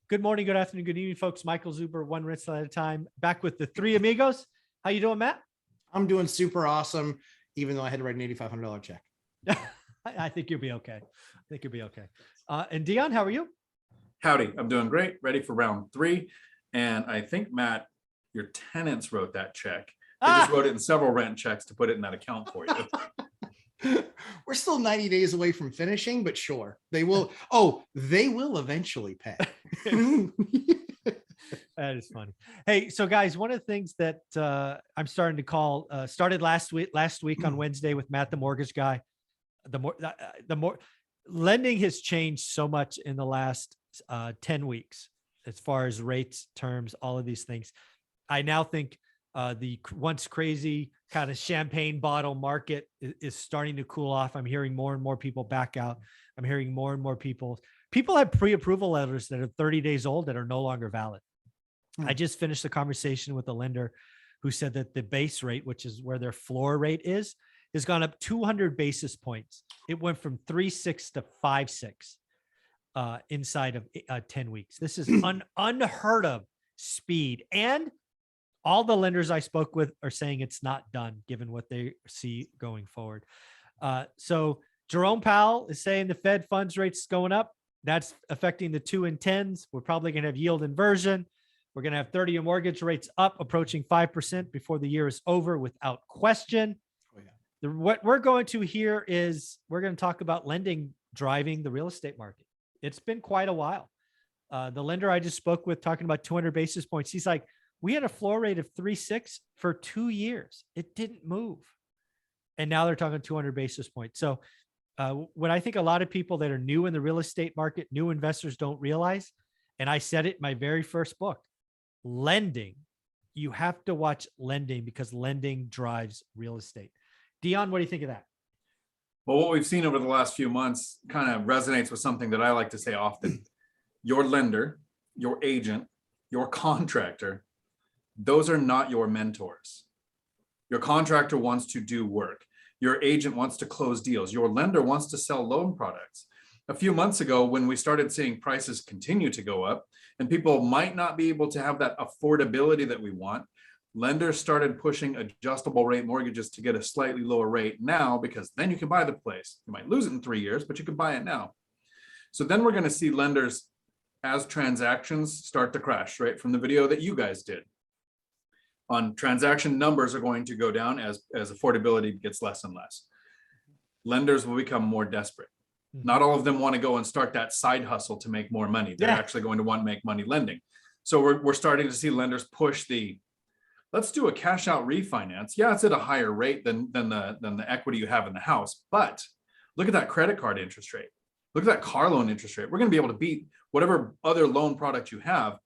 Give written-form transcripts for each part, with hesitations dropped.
Good morning, good afternoon, good evening, folks. Michael Zuber, one rental at a time, back with the three amigos. How you doing, Matt? I'm doing super awesome, even though I had to write an $8,500 check. I think you'll be okay. I think you'll be okay. And Dion, how are you? Howdy, I'm doing great. Ready for round 3. And I think, Matt, your tenants wrote that check. They just wrote it in several rent checks to put it in that account for you. We're still 90 days away from finishing, but sure, they will. Oh, they will eventually pay. That is funny. Hey, so guys, one of the things that I'm starting to call started last week on Wednesday with Matt, the mortgage guy. The more lending has changed so much in the last 10 weeks as far as rates, terms, all of these things. I now think the once crazy kind of champagne bottle market is starting to cool off. I'm hearing more and more people back out. I'm hearing more and more people have pre-approval letters that are 30 days old that are no longer valid. I just finished a conversation with a lender who said that the base rate, which is where their floor rate is, has gone up 200 basis points. It went from 3.6 to 5.6 inside of 10 weeks. This is unheard of speed. And all the lenders I spoke with are saying it's not done given what they see going forward. So Jerome Powell is saying the Fed funds rates going up. That's affecting the 2 and 10s. We're probably going to have yield inversion. We're going to have 30-year mortgage rates up approaching 5% before the year is over without question. Oh, yeah. What we're going to hear is we're going to talk about lending driving the real estate market. It's been quite a while. The lender I just spoke with talking about 200 basis points. He's like, we had a floor rate of 3.6 for 2 years. It didn't move. And now they're talking 200 basis points. So what I think a lot of people that are new in the real estate market, new investors don't realize, and I said it in my very first book, lending, you have to watch lending because lending drives real estate. Dion, what do you think of that? Well, what we've seen over the last few months kind of resonates with something that I like to say often. Your lender, your agent, your contractor, those are not your mentors. Your contractor wants to do work. Your agent wants to close deals. Your lender wants to sell loan products. A few months ago, when we started seeing prices continue to go up and people might not be able to have that affordability that we want, lenders started pushing adjustable rate mortgages to get a slightly lower rate now, because then you can buy the place. You might lose it in 3 years, but you can buy it now. So then we're going to see lenders, as transactions start to crash, right? From the video that you guys did on transaction numbers are going to go down as affordability gets less and less. Lenders will become more desperate. Not all of them want to go and start that side hustle to make more money. They're actually going to want to make money lending. So we're starting to see lenders push let's do a cash out refinance. Yeah, it's at a higher rate than the equity you have in the house, but look at that credit card interest rate. Look at that car loan interest rate. We're going to be able to beat whatever other loan product you have,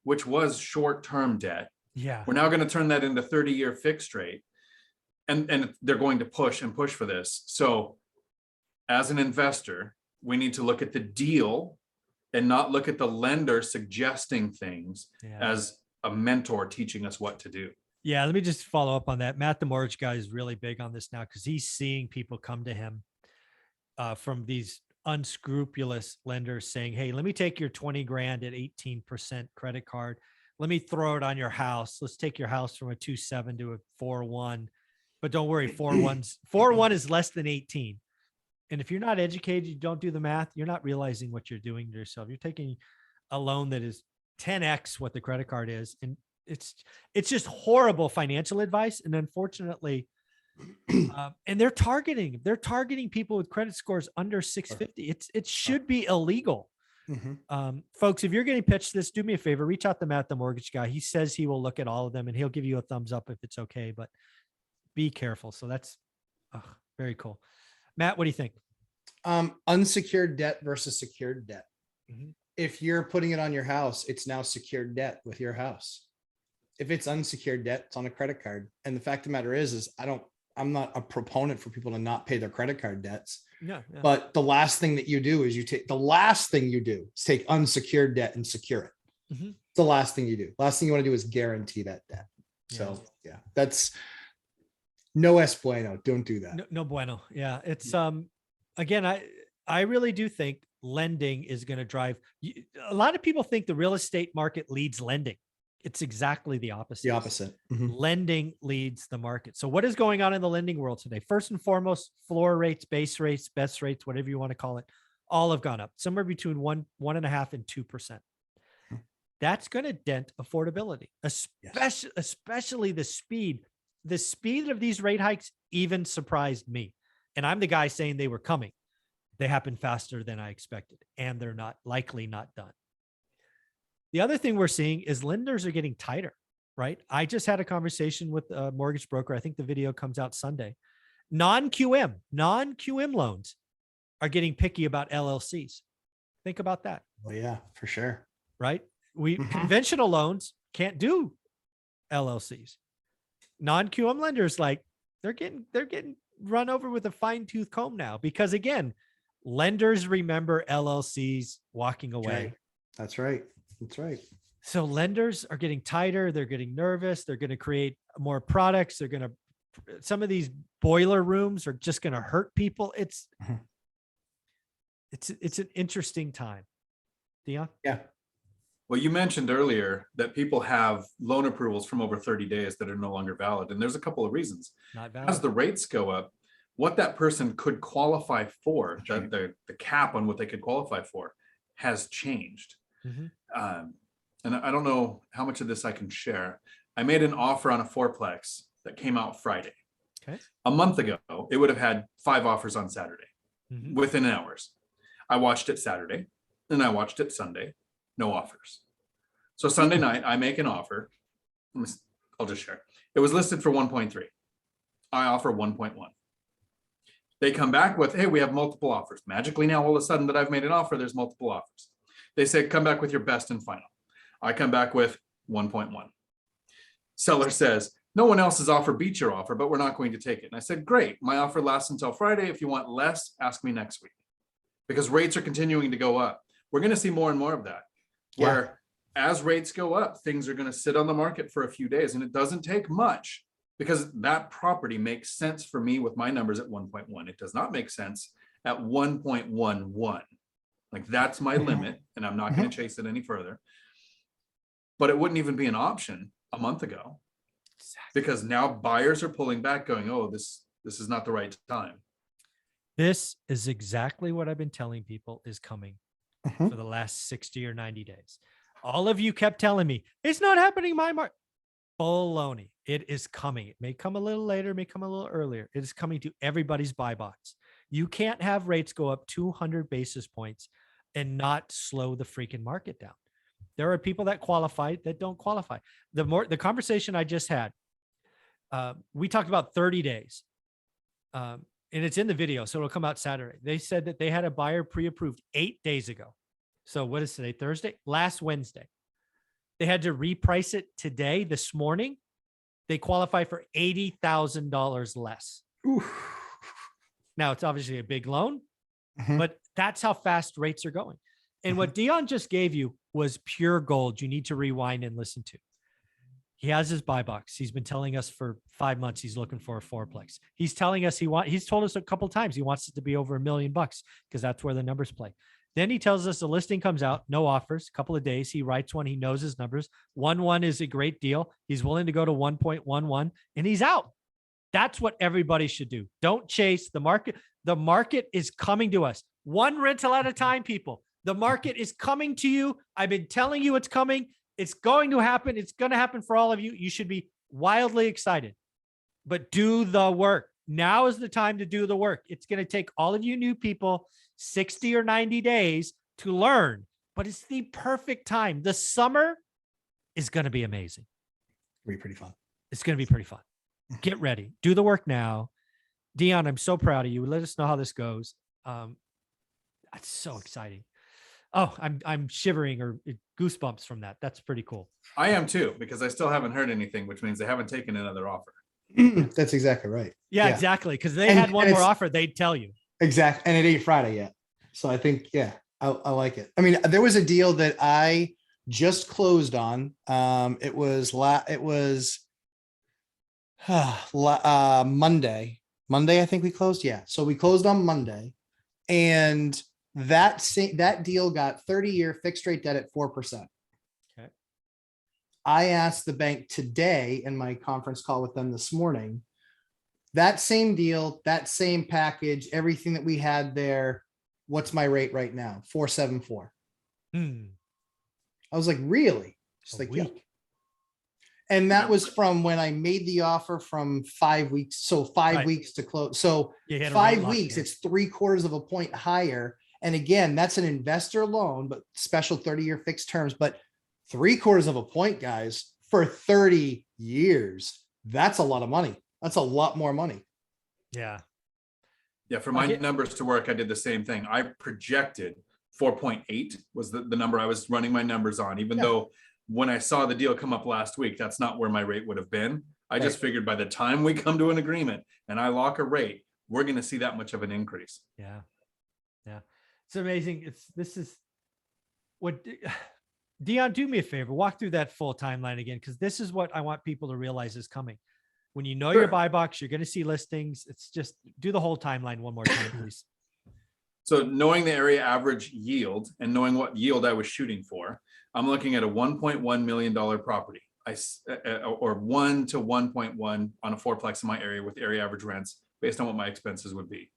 which was short-term debt. Yeah. We're now going to turn that into 30-year fixed rate. And they're going to push and push for this. So as an investor, we need to look at the deal and not look at the lender suggesting things as a mentor teaching us what to do. Yeah, let me just follow up on that. Matt, the mortgage guy, is really big on this now because he's seeing people come to him from these unscrupulous lenders saying, hey, let me take your 20 grand at 18% credit card. Let me throw it on your house. Let's take your house from a 2.7 to a 4.1. But don't worry, 4.1 is less than 18. And if you're not educated, you don't do the math, you're not realizing what you're doing to yourself. You're taking a loan that is 10x what the credit card is. And it's just horrible financial advice. And unfortunately, and they're targeting people with credit scores under 650. It should be illegal. Folks, if you're getting pitched this, do me a favor, reach out to Matt, the mortgage guy. He says he will look at all of them and he'll give you a thumbs up if it's okay, but be careful. So that's very cool. Matt, what do you think? Unsecured debt versus secured debt. If you're putting it on your house, it's now secured debt with your house. If it's unsecured debt, it's on a credit card. And the fact of the matter is I'm not a proponent for people to not pay their credit card debts. Yeah. But the last thing that you do is take unsecured debt and secure it. It's the last thing you do. Last thing you want to do is guarantee that debt. So yeah, that's no es bueno. Don't do that. No bueno. Yeah. It's again, I really do think lending is going to drive. A lot of people think the real estate market leads lending. It's exactly the opposite. The opposite. Mhm. Lending leads the market. So what is going on in the lending world today? First and foremost, floor rates, base rates, best rates, whatever you want to call it, all have gone up somewhere between 1.5% and 2%. That's going to dent affordability, especially the speed. The speed of these rate hikes even surprised me. And I'm the guy saying they were coming. They happened faster than I expected, and they're likely not done. The other thing we're seeing is lenders are getting tighter, right? I just had a conversation with a mortgage broker. I think the video comes out Sunday. Non-QM loans are getting picky about LLCs. Think about that. Oh yeah, for sure. Right? Conventional loans can't do LLCs. Non-QM lenders, like they're getting run over with a fine-tooth comb now, because again, lenders remember LLCs walking away. That's right. That's right. So lenders are getting tighter. They're getting nervous. They're going to create more products. Some of these boiler rooms are just going to hurt people. It's an interesting time. Dion? Yeah. Well, you mentioned earlier that people have loan approvals from over 30 days that are no longer valid. And there's a couple of reasons. Not valid. As the rates go up, what that person could qualify for, the cap on what they could qualify for, has changed. And I don't know how much of this I can share. I made an offer on a fourplex that came out Friday. Okay. A month ago, it would have had 5 offers on Saturday within hours. I watched it Saturday, and I watched it Sunday. No offers. So Sunday night, I make an offer. I'll just share. It was listed for 1.3. I offer 1.1. They come back with, hey, we have multiple offers. Magically now, all of a sudden that I've made an offer, there's multiple offers. They say, come back with your best and final. I come back with 1.1. Seller says, no one else's offer beats your offer, but we're not going to take it. And I said, great. My offer lasts until Friday. If you want less, ask me next week. Because rates are continuing to go up. We're going to see more and more of that. Where as rates go up, things are going to sit on the market for a few days. And it doesn't take much, because that property makes sense for me with my numbers at 1.1. It does not make sense at 1.11. Like that's my limit, and I'm not going to chase it any further. But it wouldn't even be an option a month ago, because now buyers are pulling back going, oh, this is not the right time. This is exactly what I've been telling people is coming for the last 60 or 90 days. All of you kept telling me, it's not happening in my market. Baloney. It is coming. It may come a little later, may come a little earlier. It is coming to everybody's buy box. You can't have rates go up 200 basis points and not slow the freaking market down. There are people that qualify that don't qualify. The conversation I just had, we talked about 30 days. And it's in the video, so it'll come out Saturday. They said that they had a buyer pre-approved 8 days ago. So what is today? Thursday? Last Wednesday. They had to reprice it today, this morning. They qualify for $80,000 less. Oof. Now, it's obviously a big loan, but that's how fast rates are going. And what Dion just gave you was pure gold. You need to rewind and listen to. He has his buy box. He's been telling us for 5 months he's looking for a fourplex. He's telling us he's told us a couple of times he wants it to be over $1 million because that's where the numbers play. Then he tells us the listing comes out, no offers, a couple of days. He writes one. He knows his numbers. 1.1 is a great deal. He's willing to go to 1.11 and he's out. That's what everybody should do. Don't chase the market. The market is coming to us. One rental at a time, people. The market is coming to you. I've been telling you it's coming. It's going to happen. It's going to happen for all of you. You should be wildly excited, but do the work. Now is the time to do the work. It's going to take all of you new people 60 or 90 days to learn, but it's the perfect time. The summer is going to be amazing. It'll be pretty fun. It's going to be pretty fun. Get ready. Do the work now. Dion, I'm so proud of you. Let us know how this goes. That's so exciting. Oh, I'm shivering or goosebumps from that. That's pretty cool. I am too, because I still haven't heard anything, which means they haven't taken another offer. That's exactly right. Yeah. Exactly. Because they had one more offer, they'd tell you. Exactly. And it ain't Friday yet. So I think, I like it. I mean, there was a deal that I just closed on. It was Monday. I think we closed. Yeah. So we closed on Monday, and That deal got 30-year fixed rate debt at 4%. Okay. I asked the bank today in my conference call with them this morning, that same deal, that same package, everything that we had there, what's my rate right now? 4.74. Hmm. I was like, really? She's A like, yeah. week. And that Yep. was from when I made the offer from 5 weeks. So 5 Right. weeks to close. So You had a rate 5 locked weeks, in. it's 3/4 of a point higher. And again, that's an investor loan, but special 30-year fixed terms, but 3/4 of a point, guys, for 30 years. That's a lot of money. That's a lot more money. Yeah. Yeah, for my Okay. numbers to work, I did the same thing. I projected 4.8 was the number I was running my numbers on, even Yeah. though when I saw the deal come up last week, that's not where my rate would have been. I just Right. figured by the time we come to an agreement and I lock a rate, we're going to see that much of an increase. Yeah. Yeah. It's amazing. This is what Dion, do me a favor, walk through that full timeline again, because this is what I want people to realize is coming. When you know your Sure. buy box, you're going to see listings. It's just do the whole timeline one more time, please. So knowing the area average yield and knowing what yield I was shooting for, I'm looking at a $1.1 million property. Or 1 to 1.1 on a fourplex in my area with area average rents based on what my expenses would be.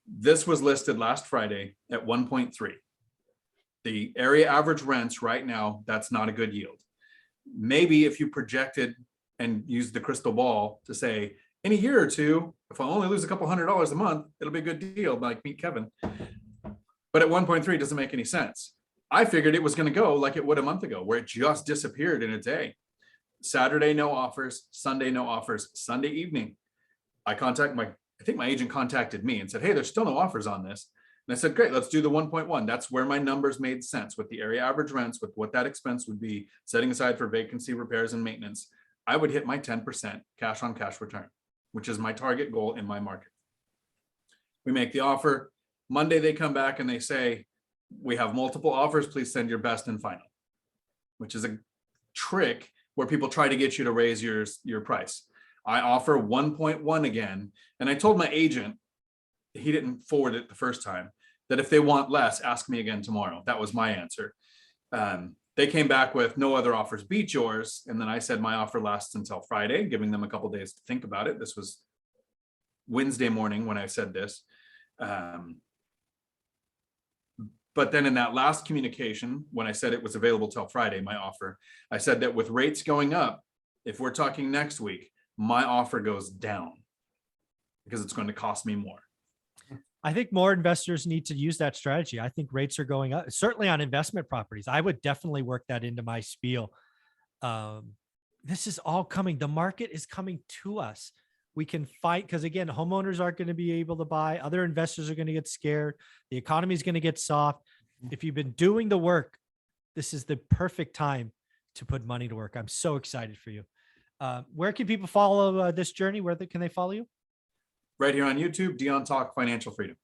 This was listed last Friday at 1.3. The area average rents right now, that's not a good yield. Maybe if you projected and used the crystal ball to say, in a year or two, if I only lose a couple $100 a month, it'll be a good deal, like meet Kevin. But at 1.3 doesn't make any sense. I figured it was going to go like it would a month ago, where it just disappeared in a day. Saturday, no offers. Sunday, no offers. Sunday evening, I think my agent contacted me and said, hey, there's still no offers on this. And I said, great, let's do the 1.1. That's where my numbers made sense with the area average rents, with what that expense would be, setting aside for vacancy, repairs, and maintenance. I would hit my 10% cash on cash return, which is my target goal in my market. We make the offer. Monday, they come back and they say, we have multiple offers. Please send your best and final, which is a trick where people try to get you to raise your price. I offer 1.1 again. And I told my agent, he didn't forward it the first time, that if they want less, ask me again tomorrow. That was my answer. They came back with no other offers beat yours. And then I said my offer lasts until Friday, giving them a couple days to think about it. This was Wednesday morning when I said this. But then in that last communication, when I said it was available till Friday, my offer, I said that with rates going up, if we're talking next week, my offer goes down because it's going to cost me more. I think more investors need to use that strategy. I think rates are going up, certainly on investment properties. I would definitely work that into my spiel. This is all coming. The market is coming to us. We can fight because, again, homeowners aren't going to be able to buy. Other investors are going to get scared. The economy is going to get soft. If you've been doing the work, this is the perfect time to put money to work. I'm so excited for you. Where can people follow this journey? Where can they follow you? Right here on YouTube, Dion Talk Financial Freedom.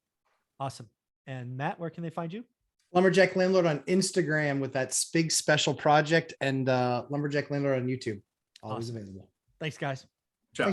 Awesome. And Matt, where can they find you? Lumberjack Landlord on Instagram with that big special project, and Lumberjack Landlord on YouTube. Always Awesome. available. Thanks, guys.